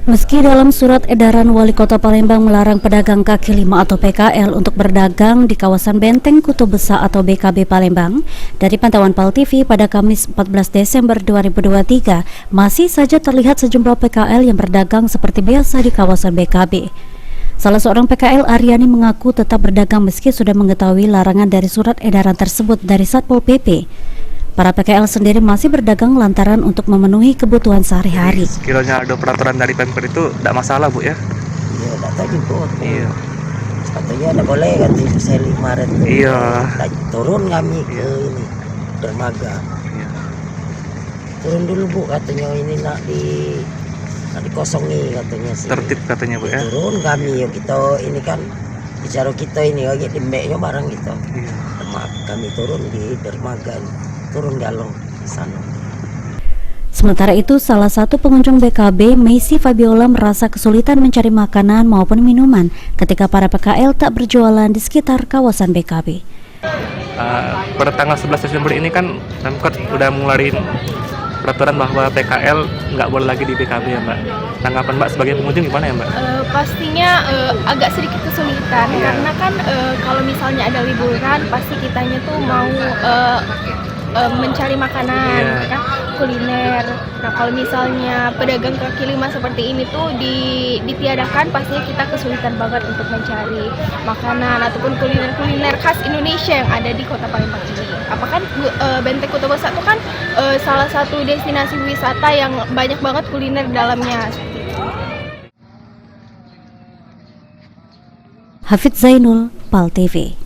Meski dalam surat edaran Wali Kota Palembang melarang pedagang kaki lima atau PKL untuk berdagang di kawasan Benteng Kuto Besa atau BKB Palembang, dari pantauan PAL TV pada Kamis 14 Desember 2023, masih saja terlihat sejumlah PKL yang berdagang seperti biasa di kawasan BKB. Salah seorang PKL, Aryani, mengaku tetap berdagang meski sudah mengetahui larangan dari surat edaran tersebut dari Satpol PP. Para PKL sendiri masih berdagang lantaran untuk memenuhi kebutuhan sehari-hari. Sekiranya ada peraturan dari Pemkot itu tidak masalah, Bu, ya? Iya, tidak tahu juga. Iya. Katanya tidak boleh, katanya saya 5 Maret. Iya. Turun kami ke ini, dermaga. Iya. Turun dulu, Bu, katanya ini nak dikosongi katanya sih. Tertib katanya, Bu, ya? Turun kami, yuk kita ini kan bicara kita ini lagi dembeknya barang kita. Iya. Kami turun di dermaga, turun galong di sana. Sementara itu, salah satu pengunjung BKB, Messi Fabiola, merasa kesulitan mencari makanan maupun minuman ketika para PKL tak berjualan di sekitar kawasan BKB. Pada tanggal 11 Desember ini kan Pemkot udah ngeluarin peraturan bahwa PKL nggak boleh lagi di BKB, ya, Mbak. Tanggapan Mbak sebagai pengunjung gimana, ya, Mbak? Pastinya agak sedikit kesulitan, karena kan kalau misalnya ada liburan pasti kitanya tuh mau mencari makanan, kan, kuliner. Nah, kalau misalnya pedagang kaki lima seperti ini tuh ditiadakan, pastinya kita kesulitan banget untuk mencari makanan ataupun kuliner khas Indonesia yang ada di Kota Palembang ini. Apakah Benteng Kuto Besa itu kan salah satu destinasi wisata yang banyak banget kuliner dalamnya. Hafidz Zainul, PAL TV.